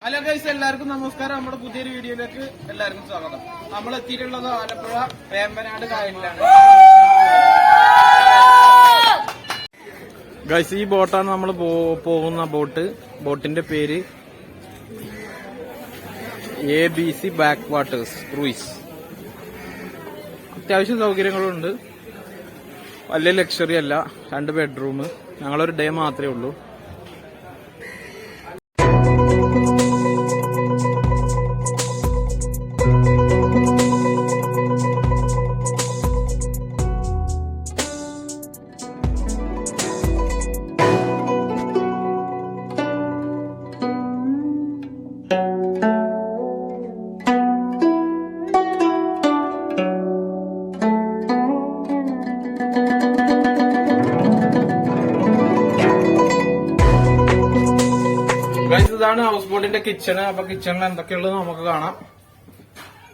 Hello guys, എല്ലാവർക്കും നമസ്കാരം. നമ്മുടെ പുതിയൊരു വീഡിയോയിലേക്ക് എല്ലാവർക്കും സ്വാഗതം. നമ്മൾ എത്തിയിട്ടുള്ളത് ആലപ്പുഴ വേമ്പനാട് കായലിലാണ്. ഗൈസ്, ഈ ബോട്ടാണ് നമ്മൾ പോകുന്ന ബോട്ടിന്റെ പേര് ABC ബാക്ക് വാട്ടേഴ്സ് ക്രൂയിസ്. അത്യാവശ്യം സൗകര്യങ്ങളുണ്ട്, വലിയ ലക്ഷറി അല്ല. 2 ബെഡ്റൂം. ഞങ്ങളൊരു ഡേ മാത്രമേ ഉള്ളൂ. ഇതാണ് ഹൗസ് ബോട്ടിന്റെ കിച്ചണ്. അപ്പൊ കിച്ചണിൽ എന്തൊക്കെയുള്ളത് നമുക്ക് കാണാം.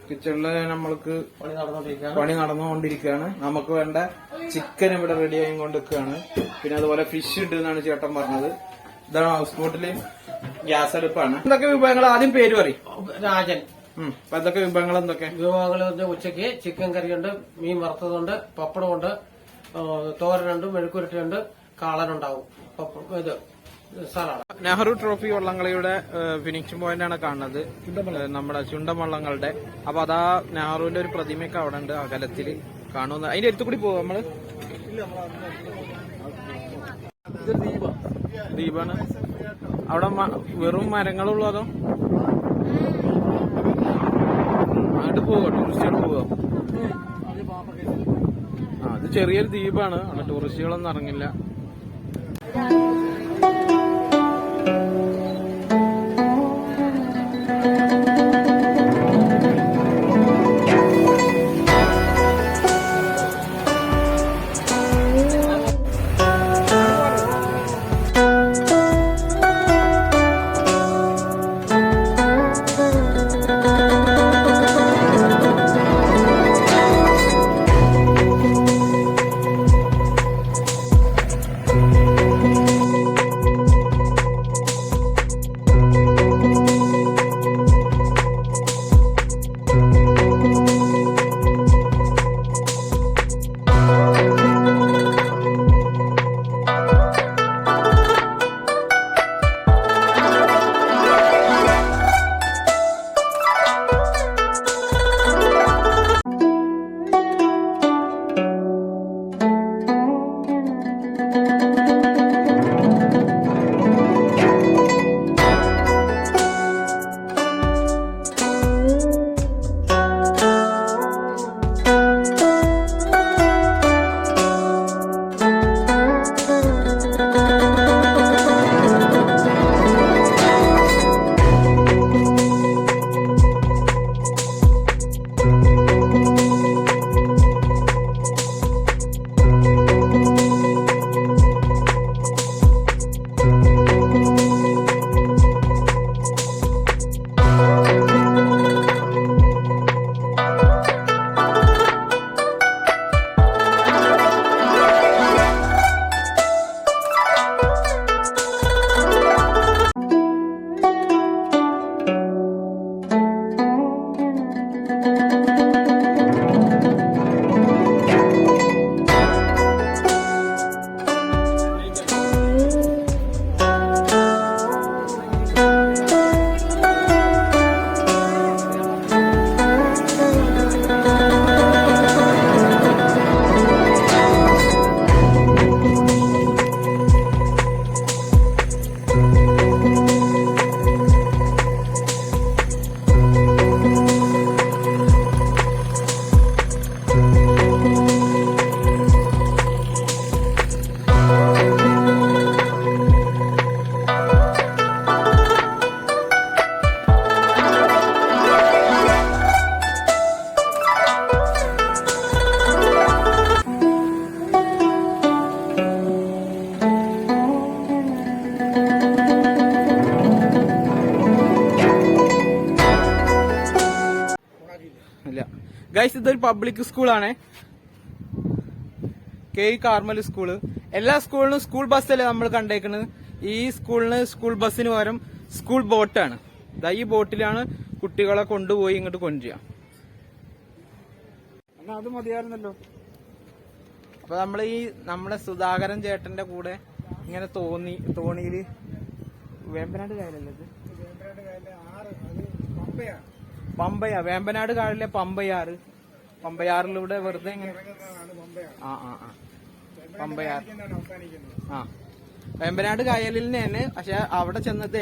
കിച്ചണില് നമ്മൾക്ക് പണി നടന്നുകൊണ്ടിരിക്കുകയാണ്. നമുക്ക് വേണ്ട ചിക്കൻ ഇവിടെ റെഡി ആയിക്കൊണ്ടിരിക്കുകയാണ്. പിന്നെ അതുപോലെ ഫിഷ് ഉണ്ട് എന്നാണ് ചേട്ടൻ പറഞ്ഞത്. ഇതാണ് ഹൗസ് ബോട്ടില് ഗ്യാസ് അടുപ്പാണ്. എന്തൊക്കെ വിഭവങ്ങൾ ആദ്യം പേര് പറയും രാജൻ. അപ്പൊ എന്തൊക്കെ വിഭവങ്ങൾ വിഭവങ്ങൾ ഉച്ചയ്ക്ക് ചിക്കൻ കറിയുണ്ട്, മീൻ വറുത്തതുണ്ട്, പപ്പടമുണ്ട്, തോരനുണ്ട്, മെഴുക്കുരുട്ടിയുണ്ട്, കാളനുണ്ടാവും, ഇത് സലാഡ്. നെഹ്റു ട്രോഫി വള്ളംകളിയുടെ ഫിനിഷിംഗ് പോയിന്റ് ആണ് കാണുന്നത്, നമ്മുടെ ചുണ്ടൻ വള്ളങ്ങളുടെ. അപ്പൊ അതാ നെഹ്റുവിന്റെ ഒരു പ്രതിമയൊക്കെ അവിടെ ഉണ്ട് അകലത്തില് കാണുന്ന. അതിന്റെ അടുത്ത് കൂടി പോകും നമ്മള്. ദ്വീപാണ്. അവിടെ വെറും മരങ്ങളുള്ളൂ. അതോ അങ്ങോട്ട് പോവുക, ടൂറിസ്റ്റുകൾ പോവുക. അത് ചെറിയൊരു ദ്വീപാണ്, അവിടെ ടൂറിസ്റ്റുകളൊന്നും ഇറങ്ങില്ല. ഗൈസ്, ഇതൊരു പബ്ലിക് സ്കൂളാണ്, കെ കാർമൽ സ്കൂള്. എല്ലാ സ്കൂളിനും സ്കൂൾ ബസ്സല്ലേ നമ്മൾ കണ്ടേക്കുന്നത്. ഈ സ്കൂളിന് സ്കൂൾ ബസ്സിന് പകരം സ്കൂൾ ബോട്ടാണ്. ഇതാ ഈ ബോട്ടിലാണ് കുട്ടികളെ കൊണ്ടുപോയി ഇങ്ങോട്ട് കൊണ്ടുവരിക. അത് മതിയായിരുന്നല്ലോ. അപ്പൊ നമ്മുടെ സുധാകരൻ ചേട്ടന്റെ കൂടെ ഇങ്ങനെ തോണിയില് വേമ്പനാട് കായലല്ലേ ഇത്? പമ്പയാ, വേമ്പനാട് കായലിലെ പമ്പയാറിലൂടെ വെറുതെ ഇങ്ങനെ പമ്പയാർ വേമ്പനാട് കായലിൽ തന്നെ. പക്ഷെ അവിടെ ചെന്നത്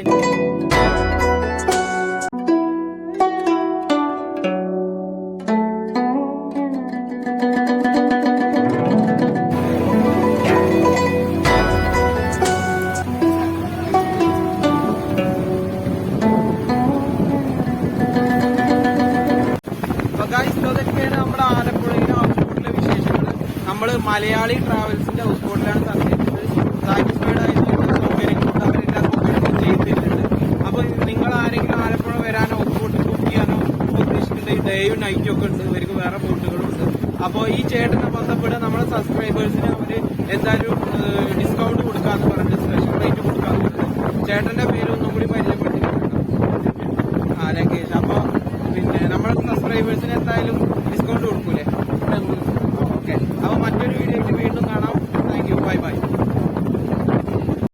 ഇതൊക്കെയാണ് നമ്മുടെ ആലപ്പുഴയിലെ ഹൗസ് ബോട്ടിലെ വിശേഷങ്ങൾ. നമ്മള് മലയാളി ട്രാവൽസിന്റെ ഹൗസ് ബോട്ടിലാണ് തന്നിട്ടുള്ളത്. സാറ്റിസ്ഫൈഡ് ആയിട്ടുള്ള സൗകര്യങ്ങളുണ്ട്, അവരെല്ലാ സൗകര്യങ്ങളും ചെയ്തിട്ടുണ്ട്. അപ്പൊ നിങ്ങൾ ആരെങ്കിലും ആലപ്പുഴ വരാനോ ഹൗസ് ബോട്ട് ബുക്ക് ചെയ്യാനോ ഉദ്ദേശിക്കുന്നുണ്ടെങ്കിൽ ഡേയും നൈറ്റും ഒക്കെ ഉണ്ട്. ഇവർക്ക് വേറെ ബോട്ടുകളുണ്ട്. അപ്പോൾ ഈ ചേട്ടനെ ബന്ധപ്പെട്ട് നമ്മുടെ സബ്സ്ക്രൈബേഴ്സിന് അവര് എന്തായാലും ഡിസ്കൗണ്ട് കൊടുക്കാന്ന് പറഞ്ഞിട്ട് സ്പെഷ്യൽ റേറ്റ് കൊടുക്കാന്ന് പറഞ്ഞിട്ട് ചേട്ടന്റെ പേര് ഒന്നും കൂടി പരിചയപ്പെട്ടിട്ടുണ്ട് ലങ്കേഷ്. അപ്പൊ പിന്നെ നമ്മുടെ സബ്സ്ക്രൈബേഴ്സിന് എന്തായാലും